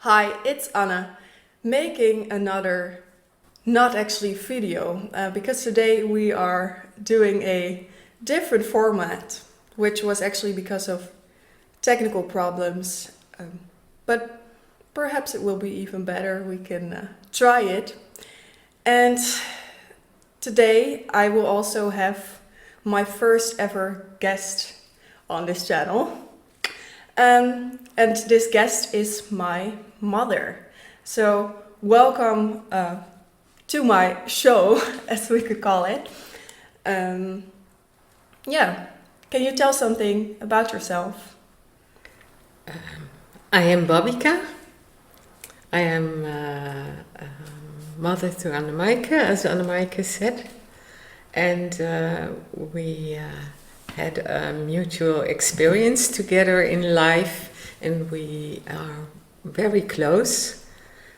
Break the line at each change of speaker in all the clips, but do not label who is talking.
Hi, it's Anna, making another not actually video because today we are doing a different format, which was actually because of technical problems. But perhaps it will be even better. We can try it. And today I will also have my first ever guest on this channel. And this guest is my mother. So, welcome to my show, as we could call it. Um, yeah, can you tell something about yourself?
I am Babika. I am mother to Annemaike, as Annemaike said. And we had a mutual experience together in life, and we are very close.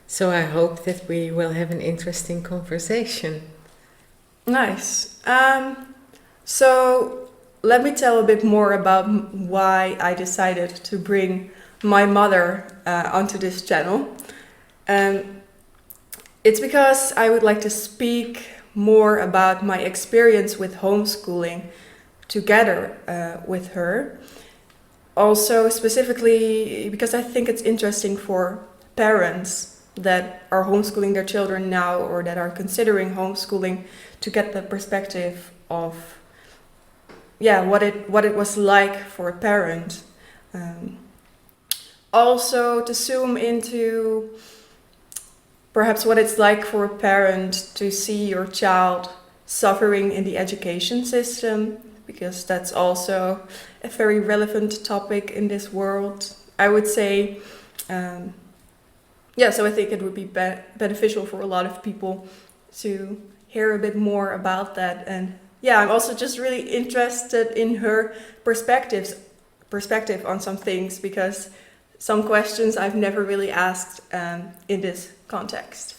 So I hope that we will have an interesting conversation.
Nice. So, let me tell a bit more about why I decided to bring my mother onto this channel. It's because I would like to speak more about my experience with homeschooling together with her. Also, specifically because I think it's interesting for parents that are homeschooling their children now or that are considering homeschooling to get the perspective of what it was like for a parent. Also, to zoom into perhaps what it's like for a parent to see your child suffering in the education system, because that's also a very relevant topic in this world. I would say, so I think it would be beneficial for a lot of people to hear a bit more about that. And yeah, I'm also just really interested in her perspective on some things, because some questions I've never really asked in this context.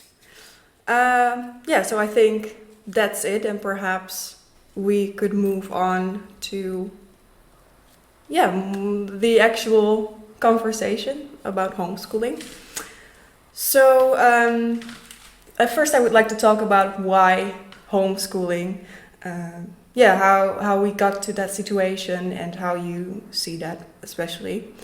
So I think that's it, and perhaps we could move on to the actual conversation about homeschooling. So at first I would like to talk about why homeschooling, how we got to that situation and how you see that especially.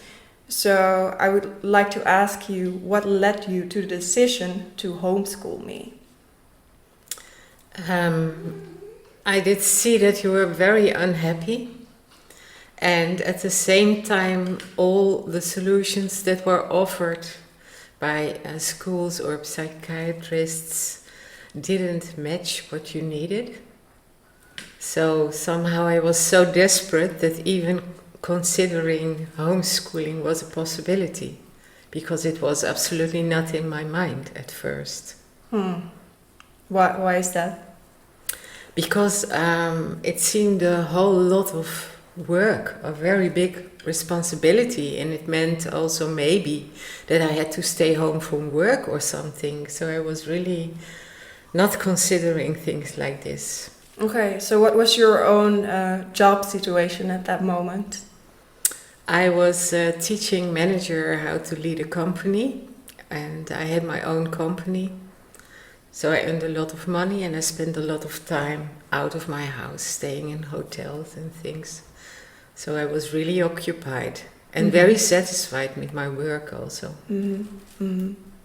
So I would like to ask you, what led you to the decision to homeschool me?
I did see that you were very unhappy, and at the same time all the solutions that were offered by schools or psychiatrists didn't match what you needed. So somehow I was so desperate that even considering homeschooling was a possibility, because it was absolutely not in my mind at first.
Why is that?
Because it seemed a whole lot of work, a very big responsibility, and it meant also maybe that I had to stay home from work or something. So I was really not considering things like this.
Okay, so what was your own job situation at that moment?
I was a teaching manager how to lead a company, and I had my own company. So I earned a lot of money, and I spent a lot of time out of my house, staying in hotels and things. So I was really occupied and very satisfied with my work also.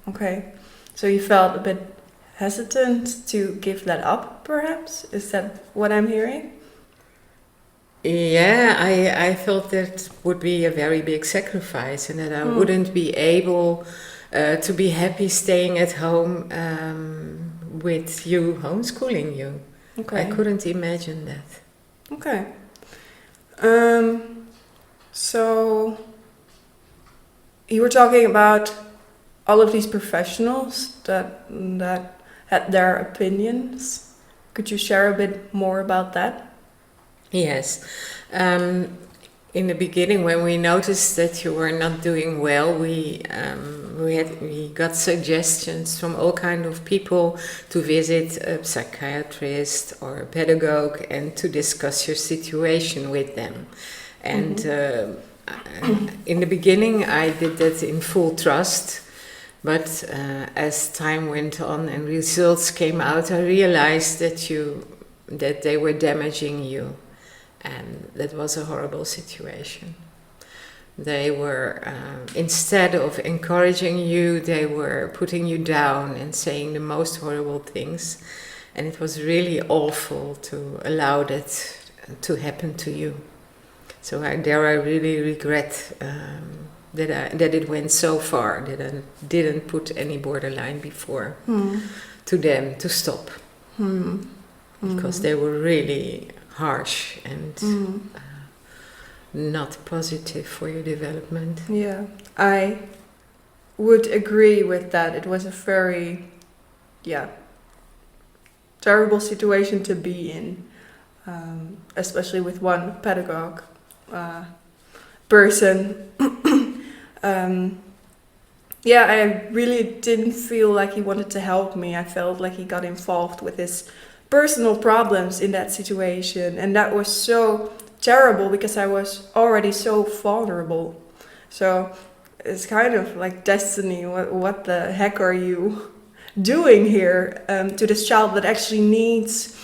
Okay, so you felt a bit hesitant to give that up, perhaps? Is that what I'm hearing?
Yeah, I thought that would be a very big sacrifice, and that I wouldn't be able to be happy staying at home with you homeschooling you.
Okay.
I couldn't imagine that.
Okay. So you were talking about all of these professionals that had their opinions. Could you share a bit more about that?
Yes. In the beginning, when we noticed that you were not doing well, we got suggestions from all kind of people to visit a psychiatrist or a pedagogue and to discuss your situation with them. And in the beginning, I did that in full trust. But as time went on and results came out, I realized that they were damaging you, and that was a horrible situation. They were, instead of encouraging you, they were putting you down and saying the most horrible things. And it was really awful to allow that to happen to you. So I really regret that it went so far, that I didn't put any borderline before to them to stop. Because they were really harsh and not positive for your development.
Yeah, I would agree with that. It was a very, terrible situation to be in, especially with one pedagogue person. I really didn't feel like he wanted to help me. I felt like he got involved with his personal problems in that situation, and that was so terrible because I was already so vulnerable. So it's kind of like destiny. What the heck are you doing here to this child that actually needs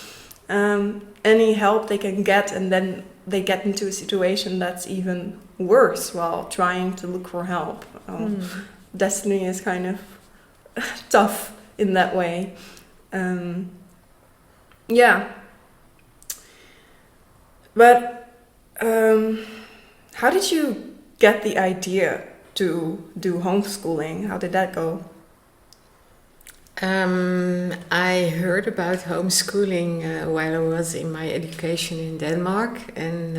any help they can get, and then they get into a situation that's even worse while trying to look for help. Destiny is kind of tough in that way. But how did you get the idea to do homeschooling? How did that go?
I heard about homeschooling while I was in my education in Denmark, and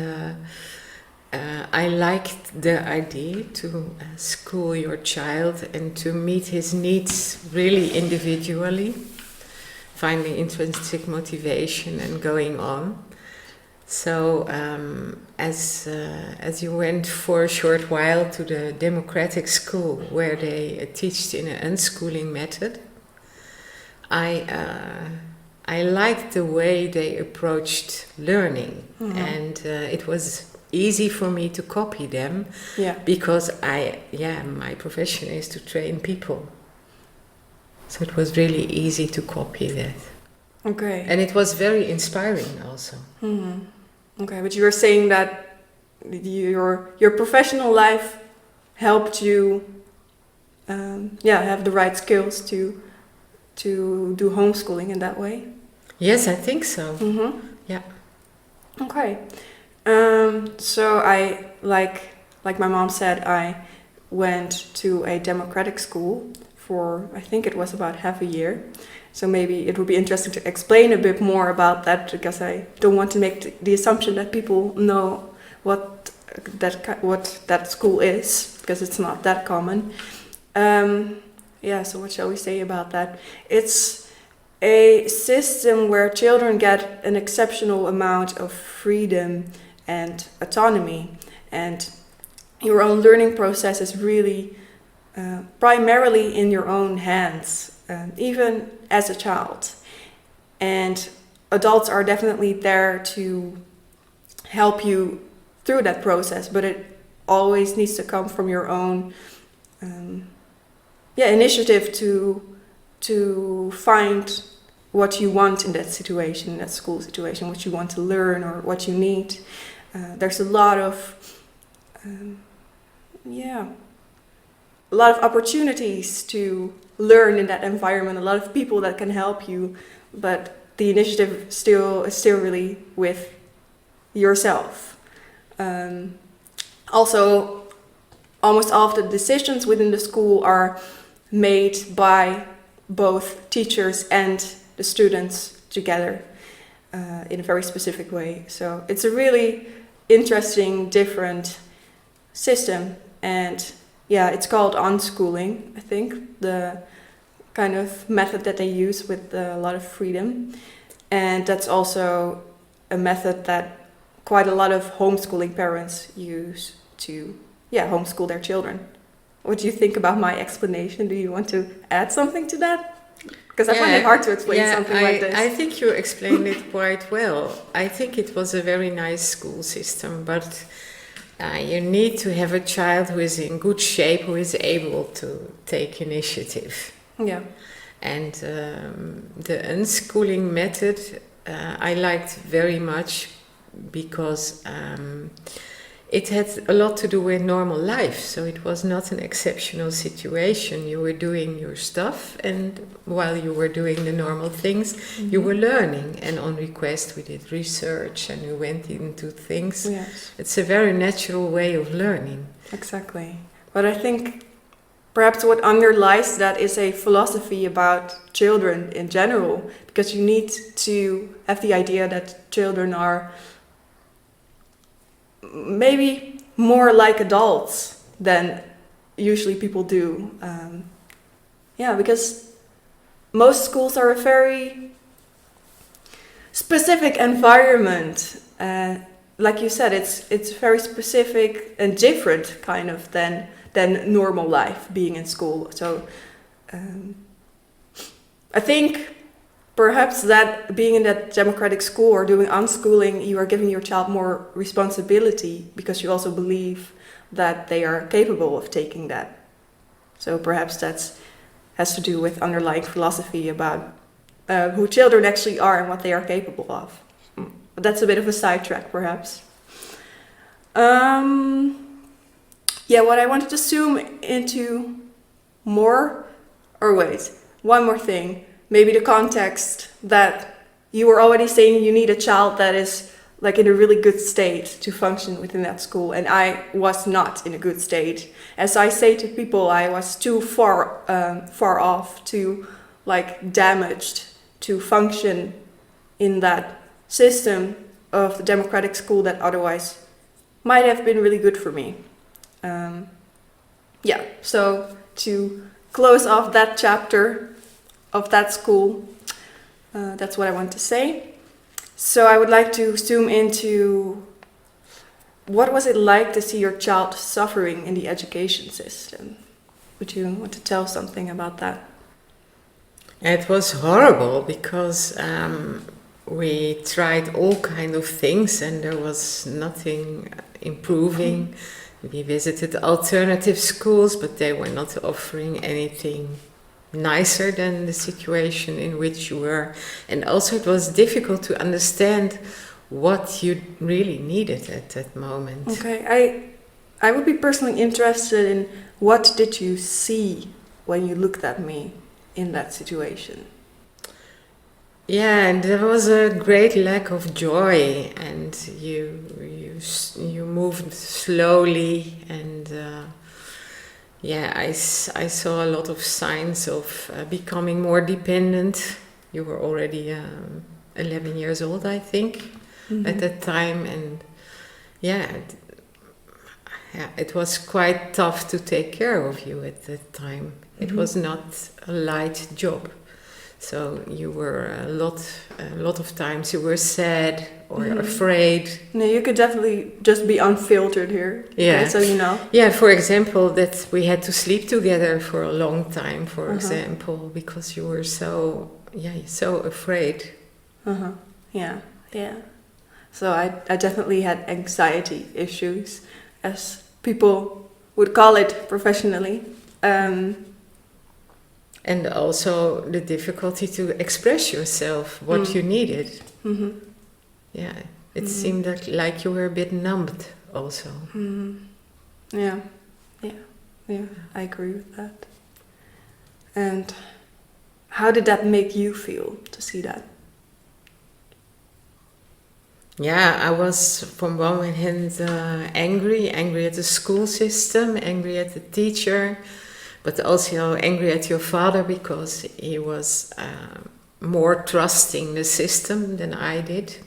I liked the idea to school your child and to meet his needs really individually, finding intrinsic motivation and going on. So as you went for a short while to the democratic school where they teach in an unschooling method, I liked the way they approached learning, and it was easy for me to copy them, because my profession is to train people. So it was really easy to copy that.
Okay.
And it was very inspiring also.
Okay, but you were saying that your professional life helped you have the right skills to do homeschooling in that way?
Yes, I think so. Yeah.
Okay. So I, like my mom said, I went to a democratic school for, I think it was about half a year. So maybe it would be interesting to explain a bit more about that, because I don't want to make the assumption that people know what that school is, because it's not that common. So what shall we say about that? It's a system where children get an exceptional amount of freedom and autonomy, and your own learning process is really primarily in your own hands, even as a child. And adults are definitely there to help you through that process, but it always needs to come from your own initiative to find what you want in that situation, in that school situation, what you want to learn or what you need. There's a lot of opportunities to learn in that environment, a lot of people that can help you, but the initiative is still really with yourself. Also, almost all of the decisions within the school are made by both teachers and the students together in a very specific way. So it's a really interesting, different system, and it's called unschooling, I think, the kind of method that they use with a lot of freedom. And that's also a method that quite a lot of homeschooling parents use to homeschool their children. What do you think about my explanation? Do you want to add something to that? Because I find it hard to explain something like this.
I think you explained it quite well. I think it was a very nice school system, but You need to have a child who is in good shape, who is able to take initiative.
Yeah.
And the unschooling method I liked very much because it had a lot to do with normal life. So it was not an exceptional situation. You were doing your stuff, and while you were doing the normal things, you were learning. And on request, we did research and we went into things.
Yes.
It's a very natural way of learning.
Exactly. But I think perhaps what underlies that is a philosophy about children in general, because you need to have the idea that children are maybe more like adults than usually people do. Because most schools are a very specific environment. Like you said, it's very specific and different kind of than normal life being in school. So I think perhaps that being in that democratic school or doing unschooling, you are giving your child more responsibility because you also believe that they are capable of taking that. So perhaps that has to do with underlying philosophy about who children actually are and what they are capable of. But that's a bit of a sidetrack, perhaps. What I wanted to zoom into more, one more thing. Maybe the context that you were already saying you need a child that is like in a really good state to function within that school. And I was not in a good state. As I say to people, I was too far off, too damaged to function in that system of the democratic school that otherwise might have been really good for me. So to close off that chapter of that school, that's what I want to say. So I would like to zoom into what was it like to see your child suffering in the education system? Would you want to tell something about that?
It was horrible because we tried all kind of things and there was nothing improving. We visited alternative schools, but they were not offering anything nicer than the situation in which you were. And also it was difficult to understand what you really needed at that moment.
Okay, I would be personally interested in what did you see when you looked at me in that situation?
Yeah, and there was a great lack of joy, and you moved slowly, and I saw a lot of signs of becoming more dependent. You were already 11 years old, I think, at that time, and it was quite tough to take care of you at that time. It was not a light job. So you were a lot of times you were sad or afraid.
No, you could definitely just be unfiltered here.
Yeah.
Okay, so you know.
Yeah, for example, that we had to sleep together for a long time, for example, because you were so afraid.
Yeah. So I definitely had anxiety issues, as people would call it professionally.
And also the difficulty to express yourself, what you needed. Yeah, it seemed like you were a bit numbed also.
Yeah, I agree with that. And how did that make you feel to see that?
Yeah, I was from one hand angry at the school system, angry at the teacher, but also angry at your father because he was more trusting the system than I did.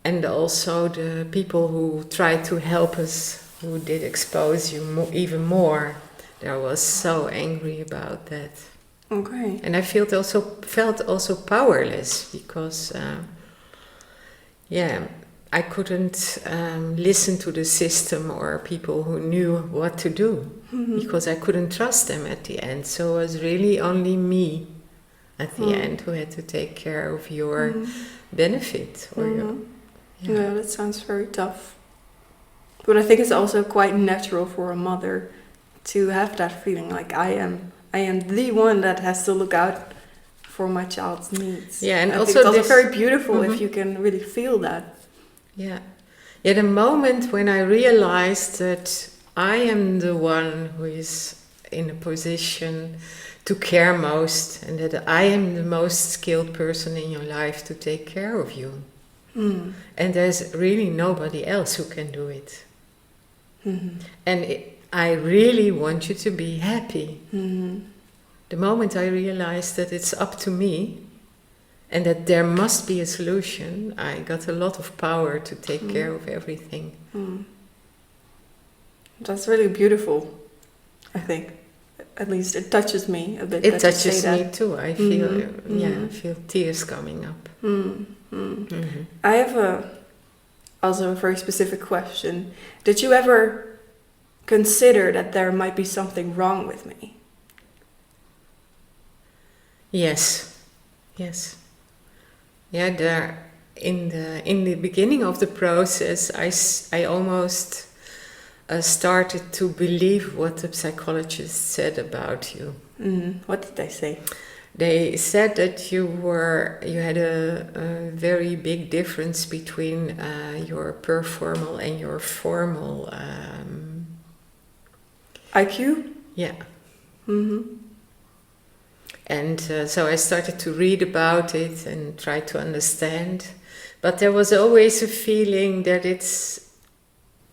And also the people who tried to help us, who did expose you even more. I was so angry about that.
Okay.
And I felt also powerless because I couldn't listen to the system or people who knew what to do because I couldn't trust them at the end. So it was really only me at the end who had to take care of your benefit or
Yeah, that sounds very tough. But I think it's also quite natural for a mother to have that feeling like I am the one that has to look out for my child's needs.
Yeah, and
I
also
think it's also
this,
very beautiful
Mhm.
if you can really feel that.
Yeah. Yeah, the moment when I realized that I am the one who is in a position to care most and that I am the most skilled person in your life to take care of you.
Mm.
And there's really nobody else who can do it.
Mhm.
And I really want you to be happy.
Mhm.
The moment I realized that it's up to me and that there must be a solution, I got a lot of power to take care of everything.
Mm. That's really beautiful, I think. At least it touches me a bit.
It
that you say
touches
that.
me too. I feel,
Mhm.
I feel tears coming up.
Mm. Mm.
Mm-hmm.
I have also a very specific question. Did you ever consider that there might be something wrong with me?
Yes, yes. Yeah, there in the beginning of the process, I almost started to believe what the psychologist said about you.
What did they say?
They said that you had a very big difference between your performal and your formal.
IQ?
Yeah.
Mm-hmm.
And so I started to read about it and try to understand, but there was always a feeling that it's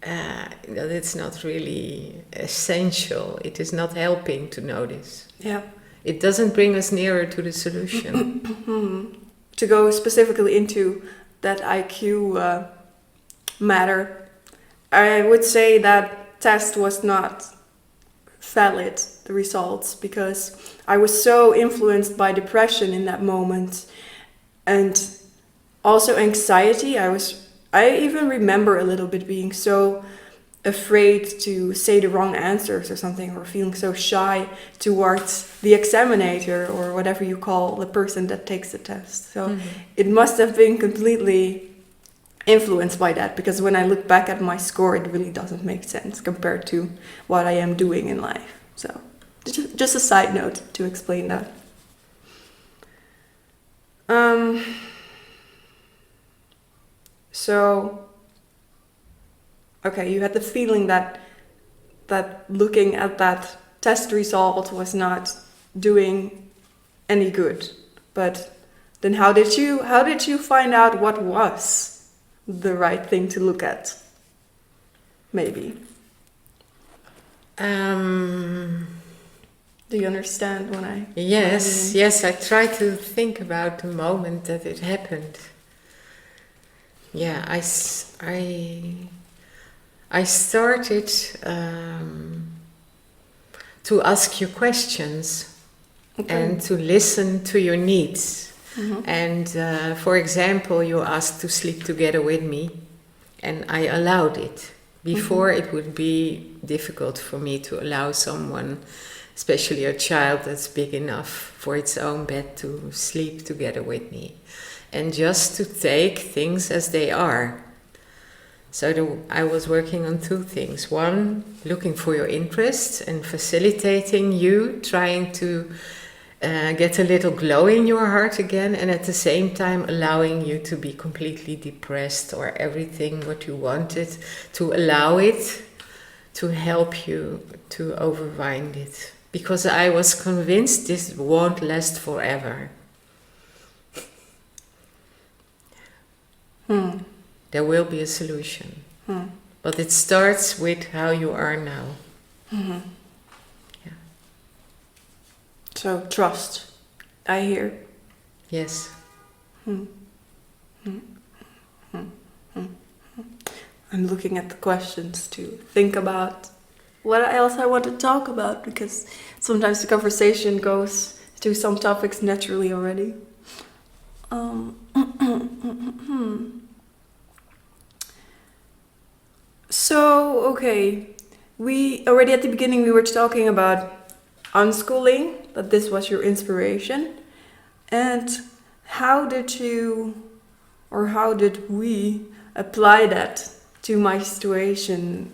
not really essential. It is not helping to know this.
Yeah.
It doesn't bring us nearer to the solution.
To go specifically into that IQ matter, I would say that test was not valid, the results, because I was so influenced by depression in that moment and also anxiety. I even remember a little bit being so afraid to say the wrong answers or something, or feeling so shy towards the examinator or whatever you call the person that takes the test. So it must have been completely influenced by that, because when I look back at my score, it really doesn't make sense compared to what I am doing in life. So just a side note to explain that. So, okay, you had the feeling that looking at that test result was not doing any good. But then how did you find out what was the right thing to look at? Maybe. Do you understand when I...
Yes, yes, I try to think about the moment that it happened. Yeah, I started to ask you questions and to listen to your needs. And for example, you asked to sleep together with me, and I allowed it. Before, it would be difficult for me to allow someone, especially a child that's big enough for its own bed, to sleep together with me. And just to take things as they are. So I was working on two things. One, looking for your interests and facilitating you, trying to get a little glow in your heart again, and at the same time allowing you to be completely depressed or everything what you wanted, to allow it, to help you to overwind it. Because I was convinced this won't last forever. There will be a solution. But it starts with how you are now. Yeah.
So trust, I hear.
Yes.
I'm looking at the questions to think about what else I want to talk about, because sometimes the conversation goes to some topics naturally already. So, okay, we already at the beginning we were talking about unschooling, that this was your inspiration. And how did you, or how did we apply that to my situation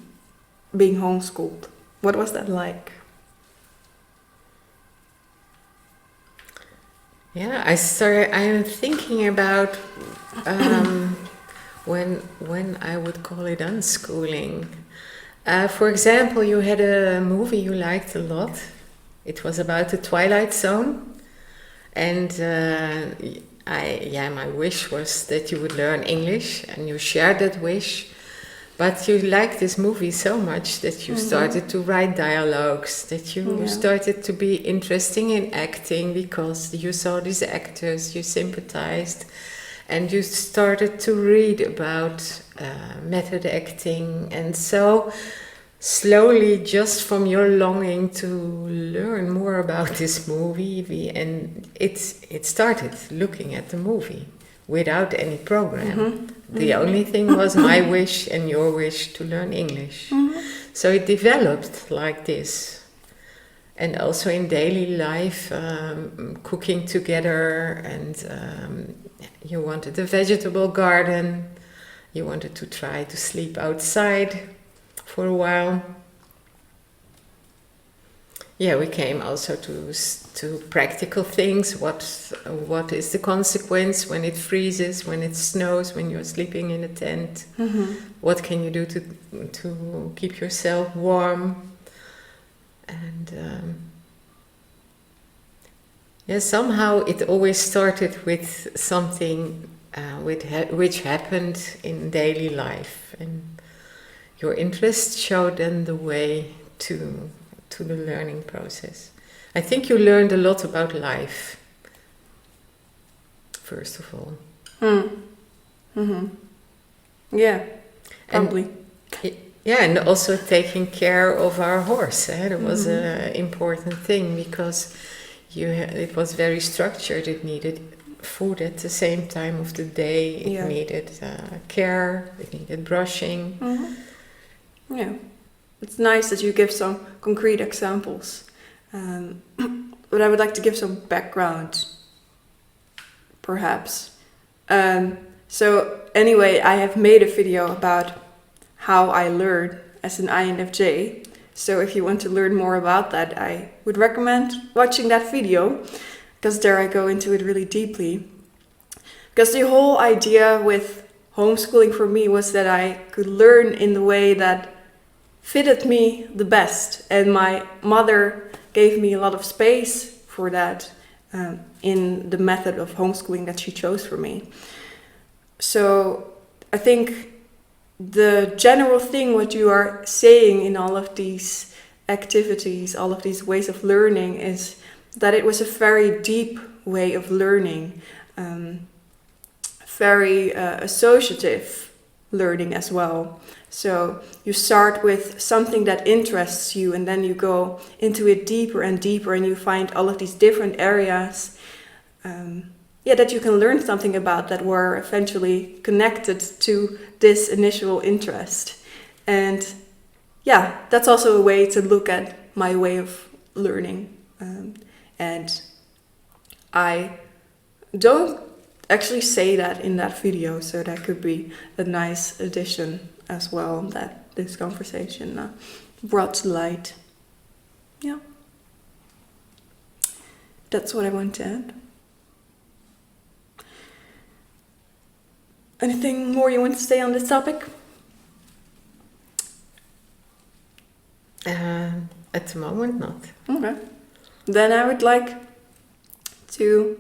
being homeschooled. What was that like?
Yeah, I'm thinking about when I would call it unschooling. For example, you had a movie you liked a lot. It was about the Twilight Zone, and my wish was that you would learn English, and you shared that wish. But you liked this movie so much that you started to write dialogues, that you started to be interested in acting because you saw these actors, you sympathized, and you started to read about method acting. And so slowly, just from your longing to learn more about this movie, it started looking at the movie without any program. The only thing was my wish and your wish to learn English. So it developed like this. And also in daily life, cooking together, and you wanted a vegetable garden, you wanted to try to sleep outside for a while. Yeah, we came also to practical things. What is the consequence when it freezes, when it snows, when you're sleeping in a tent? What can you do to keep yourself warm? And somehow it always started with something which happened in daily life, and your interest showed then the way to the learning process. I think you learned a lot about life, first of all.
Yeah, probably.
And also taking care of our horse. That was an important thing, because it was very structured. It needed food at the same time of the day. It needed care. It needed brushing.
Yeah. It's nice that you give some concrete examples, but I would like to give some background, perhaps. So anyway, I have made a video about how I learn as an INFJ. So if you want to learn more about that, I would recommend watching that video, because there I go into it really deeply. Because the whole idea with homeschooling for me was that I could learn in the way that fitted me the best, and my mother gave me a lot of space for that in the method of homeschooling that she chose for me. So I think the general thing what you are saying in all of these activities, all of these ways of learning, is that it was a very deep way of learning, very associative learning as well. So you start with something that interests you, and then you go into it deeper and deeper, and you find all of these different areas that you can learn something about, that were eventually connected to this initial interest. And that's also a way to look at my way of learning. And I don't actually say that in that video, so that could be a nice addition as well, that this conversation brought to light. Yeah. That's what I want to add. Anything more you want to say on this topic?
At the moment, not.
Okay. Then I would like to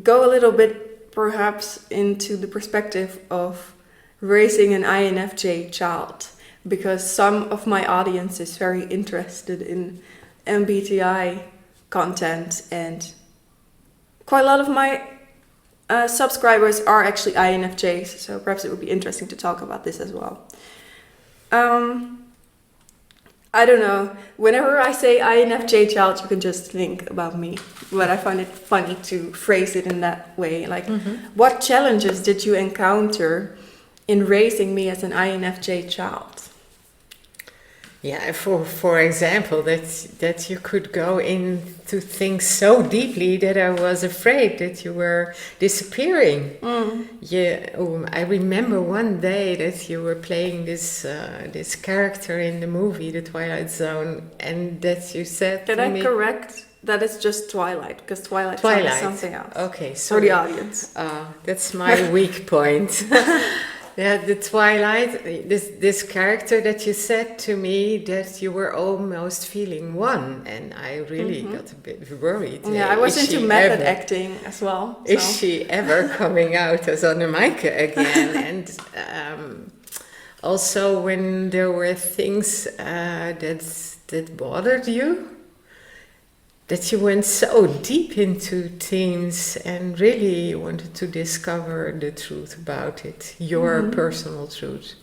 go a little bit perhaps into the perspective of raising an INFJ child, because some of my audience is very interested in MBTI content, and quite a lot of my subscribers are actually INFJs, so perhaps it would be interesting to talk about this as well. I don't know, whenever I say INFJ child, you can just think about me, but I find it funny to phrase it in that way. Like, what challenges did you encounter in raising me as an INFJ child?
Yeah, for example, that you could go into things so deeply that I was afraid that you were disappearing. Yeah, I remember one day that you were playing this character in the movie, The Twilight Zone, and that you said
Can
to
I
me,
correct? That is just Twilight, because Twilight Zone
Twilight.
is something else.
Okay,
For
sorry.
the audience.
That's my weak point. Yeah, the Twilight, this character that you said to me that you were almost feeling one, and I really got a bit worried.
Yeah, I was into method acting as well.
Is
so.
she ever coming out as Annemaike again? And also when there were things that bothered you, that you went so deep into themes and really wanted to discover the truth about it, your personal truth.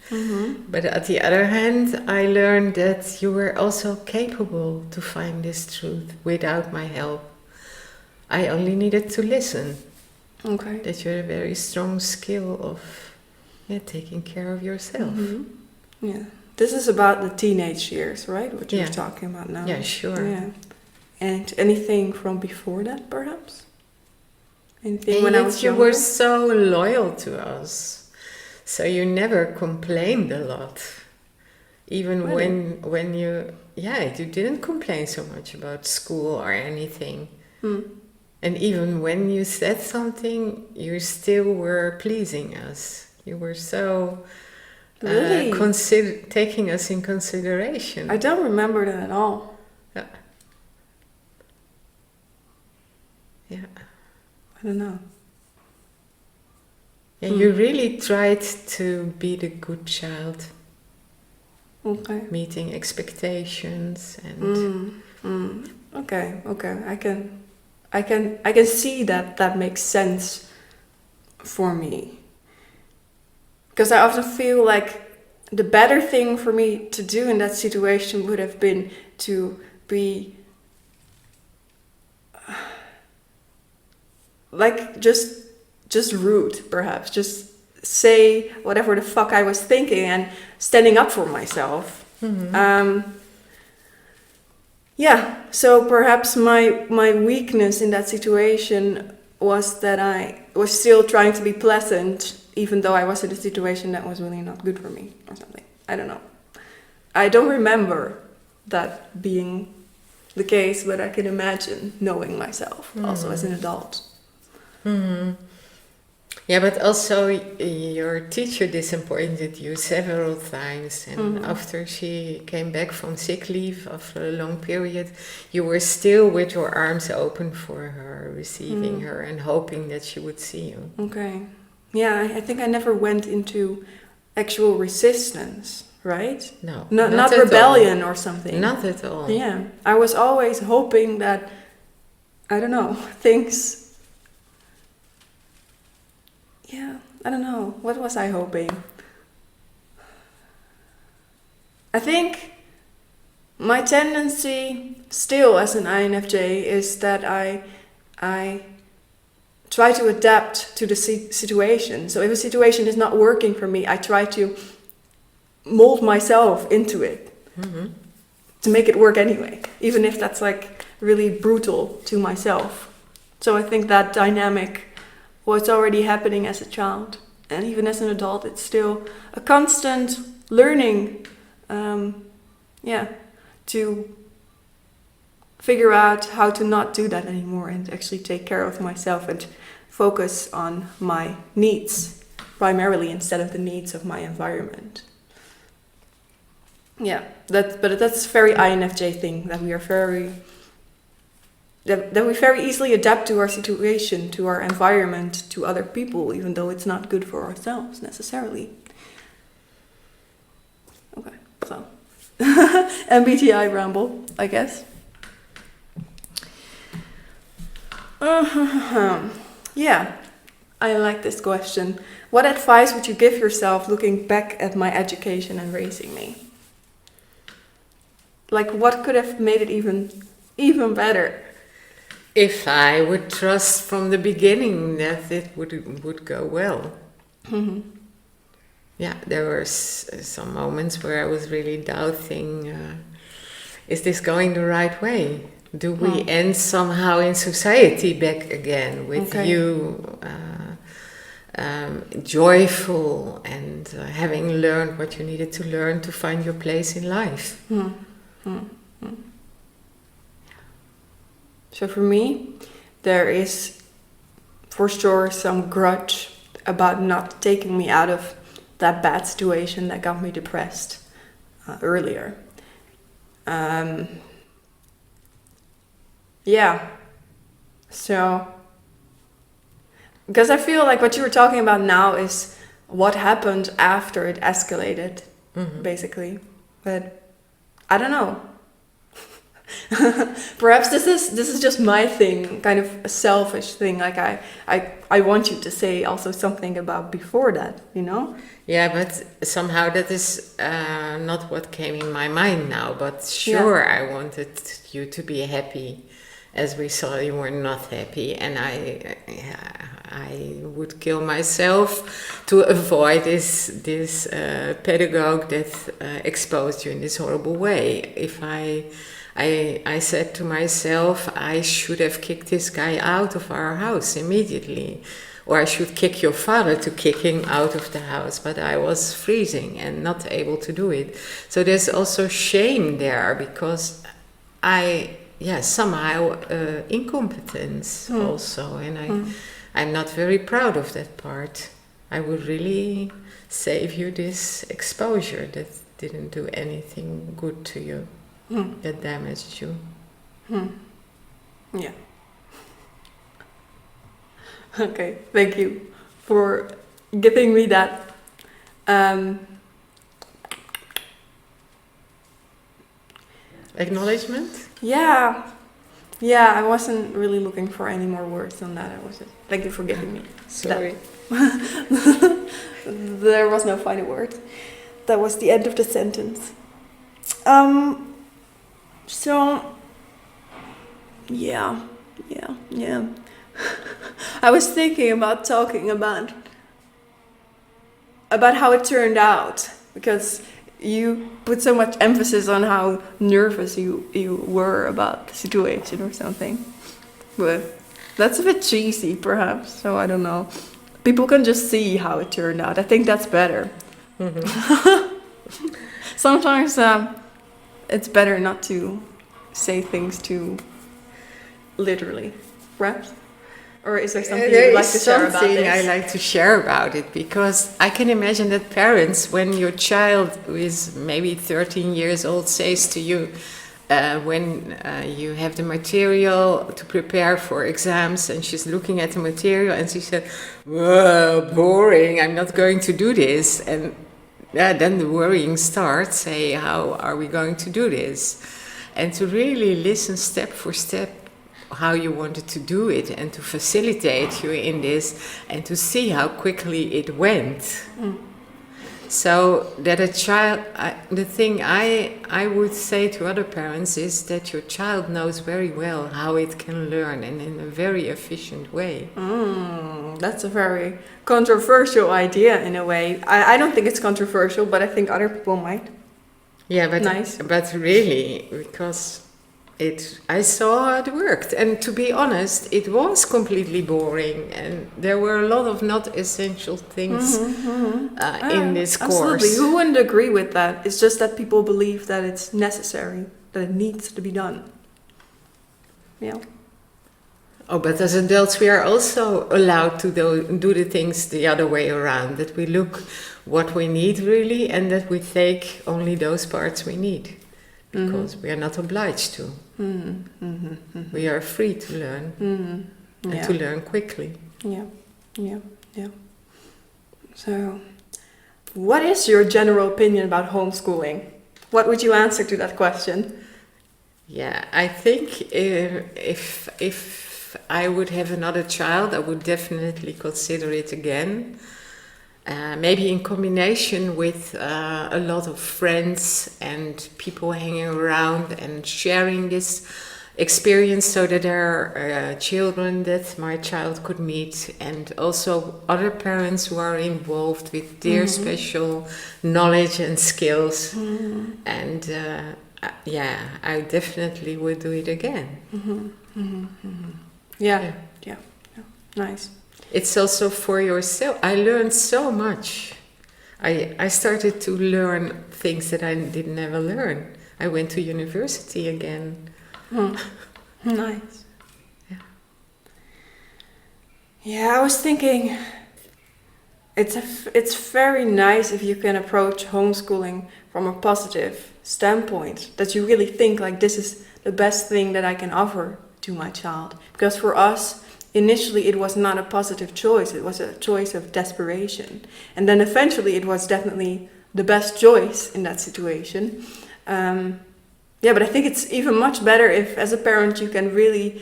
But at the other hand, I learned that you were also capable to find this truth without my help. I only needed to listen.
Okay.
That you had a very strong skill of taking care of yourself.
Yeah. This is about the teenage years, right? What you're
Yeah.
talking about now.
Yeah, sure.
Yeah. And anything from before that, perhaps? Anything
And
when I
yet
was
you
younger?
were so loyal to us. So you never complained a lot. Even
Really?
when you didn't complain so much about school or anything. And even when you said something, you still were pleasing us. You were so
Really?
taking us in consideration.
I don't remember that at all.
Yeah.
I don't know.
Yeah, you really tried to be the good child,
Okay.
meeting expectations and
Okay. I can see that makes sense for me. Because I often feel like the better thing for me to do in that situation would have been to be like just rude, perhaps. Just say whatever the fuck I was thinking and standing up for myself. Yeah, so perhaps my weakness in that situation was that I was still trying to be pleasant, even though I was in a situation that was really not good for me or something. I don't know. I don't remember that being the case, but I can imagine knowing myself also as an adult.
Yeah, but also your teacher disappointed you several times, and after she came back from sick leave after a long period, you were still with your arms open for her, receiving her and hoping that she would see you.
Okay. Yeah, I think I never went into actual resistance, right?
No,
Not
at
rebellion
all.
or something.
Not at all.
Yeah, I was always hoping that, I don't know, things... Yeah, I don't know. What was I hoping? I think my tendency still as an INFJ is that I try to adapt to the situation. So if a situation is not working for me, I try to mold myself into it to make it work anyway, even if that's like really brutal to myself. So I think that dynamic was already happening as a child, and even as an adult, it's still a constant learning, to figure out how to not do that anymore and actually take care of myself and focus on my needs primarily instead of the needs of my environment. Yeah, but that's a very INFJ thing, that we are that we very easily adapt to our situation, to our environment, to other people, even though it's not good for ourselves necessarily. Okay, so MBTI ramble, I guess. Yeah, I like this question. What advice would you give yourself looking back at my education and raising me? Like, what could have made it even better?
If I would trust from the beginning that it would go well. yeah, there were some moments where I was really doubting, is this going the right way? Do we end somehow in society back again with you joyful and having learned what you needed to learn to find your place in life?
So for me, there is for sure some grudge about not taking me out of that bad situation that got me depressed earlier. Yeah. So, because I feel like what you were talking about now is what happened after it escalated, basically. But I don't know. Perhaps this is just my thing, kind of a selfish thing. Like I want you to say also something about before that, you know?
Yeah, but somehow that is not what came in my mind now. But sure, I wanted you to be happy, as we saw you were not happy, and I would kill myself to avoid this pedagogue that exposed you in this horrible way. If I said to myself, I should have kicked this guy out of our house immediately, or I should kick your father to kick him out of the house, but I was freezing and not able to do it. So there's also shame there, because somehow incompetence also, and I'm not very proud of that part. I would really save you this exposure that didn't do anything good to you. That damaged you.
Yeah. Okay, thank you for giving me that.
Acknowledgement?
Yeah, I wasn't really looking for any more words on that. Thank you for giving me.
Sorry.
There was no final word. That was the end of the sentence. So, yeah. I was thinking about talking about how it turned out, because you put so much emphasis on how nervous you were about the situation or something. But that's a bit cheesy, perhaps, so I don't know. People can just see how it turned out. I think that's better. Sometimes it's better not to say things too literally, perhaps? Or is there something you'd like to share about this?
I like to share about it, because I can imagine that parents, when your child who is maybe 13 years old says to you, when you have the material to prepare for exams, and she's looking at the material and she said, "Whoa, boring, I'm not going to do this." And then the worrying starts, say, how are we going to do this? And to really listen step for step how you wanted to do it, and to facilitate you in this, and to see how quickly it went. So that a child, the thing I would say to other parents is that your child knows very well how it can learn, and in a very efficient way.
That's a very controversial idea in a way. I don't think it's controversial, but I think other people might.
Yeah,
Nice.
but really, because I saw it worked, and to be honest, it was completely boring, and there were a lot of not essential things in this course.
Absolutely, who wouldn't agree with that? It's just that people believe that it's necessary, that it needs to be done. Yeah.
Oh, but as adults, we are also allowed to do the things the other way around. That we look what we need really, and that we take only those parts we need, because we are not obliged to. We are free to learn, and to learn quickly.
Yeah. So, what is your general opinion about homeschooling? What would you answer to that question?
Yeah, I think if I would have another child, I would definitely consider it again. Maybe in combination with a lot of friends and people hanging around and sharing this experience, so that there are children that my child could meet, and also other parents who are involved with their special knowledge and skills. And yeah, I definitely would do it again.
Yeah. Nice.
It's also for yourself. I learned so much. I started to learn things that I did never learn. I went to university again.
Nice. Yeah, I was thinking it's very nice if you can approach homeschooling from a positive standpoint, that you really think like this is the best thing that I can offer to my child. Because for us, initially it was not a positive choice, it was a choice of desperation. And then eventually it was definitely the best choice in that situation. But I think it's even much better if, as a parent, you can really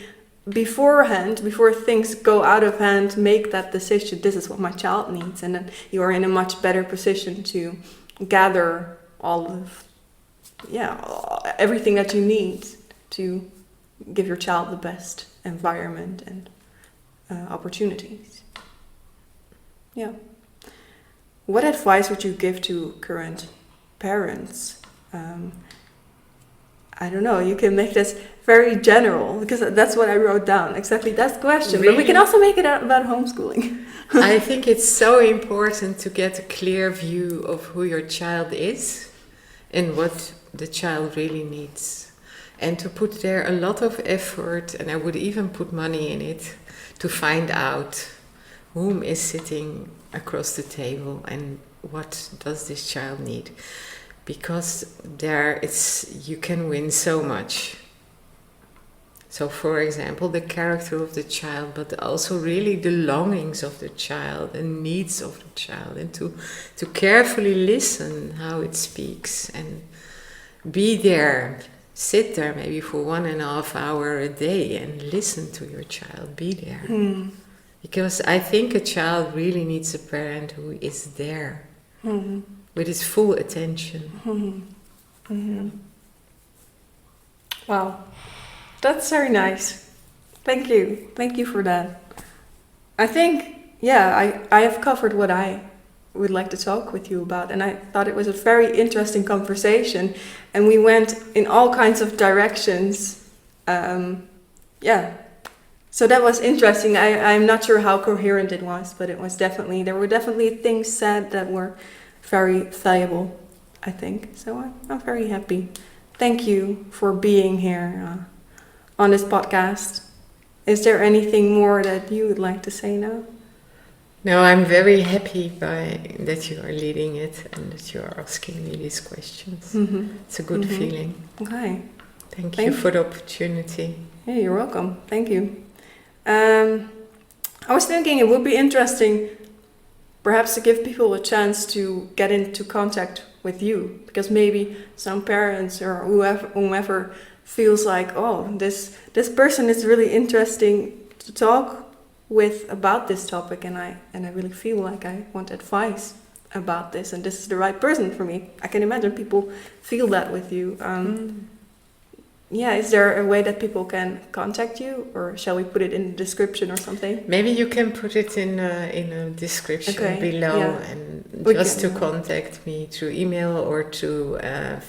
beforehand, before things go out of hand, make that decision, this is what my child needs. And then you are in a much better position to gather everything that you need to give your child the best environment and opportunities. Yeah. What advice would you give to current parents? I don't know, you can make this very general, because that's what I wrote down, exactly that question. Really? But we can also make it about homeschooling.
I think it's so important to get a clear view of who your child is and what the child really needs. And to put there a lot of effort, and I would even put money in it, to find out whom is sitting across the table and what does this child need. Because you can win so much. So, for example, the character of the child, but also really the longings of the child and needs of the child, and to carefully listen how it speaks and be there, sit there maybe for 1.5 hours a day and listen to your child, be there. Because I think a child really needs a parent who is there. With his full attention.
Wow, that's very nice. Thank you for that. I think, I have covered what I would like to talk with you about, and I thought it was a very interesting conversation, and we went in all kinds of directions. So that was interesting. I'm not sure how coherent it was, but there were definitely things said that were very valuable, I think. So I'm very happy. Thank you for being here on this podcast. Is there anything more that you would like to say now?
No, I'm very happy that you are leading it and that you are asking me these questions. It's a good feeling.
Okay.
Thank you for the opportunity.
Yeah, you're welcome. Thank you. I was thinking it would be interesting perhaps to give people a chance to get into contact with you, because maybe some parents or whomever feels like, oh, this person is really interesting to talk with about this topic, and I really feel like I want advice about this, and this is the right person for me. I can imagine people feel that with you. Is there a way that people can contact you, or shall we put it in the description or something?
Maybe you can put it in a description below, and just to contact me through email or to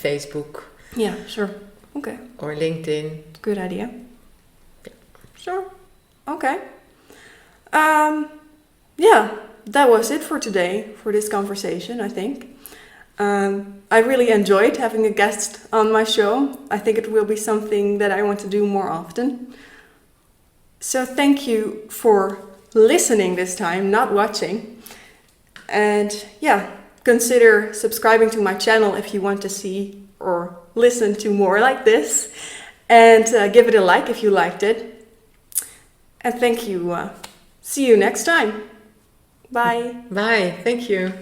Facebook.
Yeah, sure. Okay.
Or LinkedIn.
Good idea.
Yeah.
Sure. Okay. That was it for today, for this conversation, I think. I really enjoyed having a guest on my show. I think it will be something that I want to do more often. So thank you for listening this time, not watching. And consider subscribing to my channel if you want to see or listen to more like this. And give it a like if you liked it. And thank you. See you next time. Bye.
Bye. Thank you.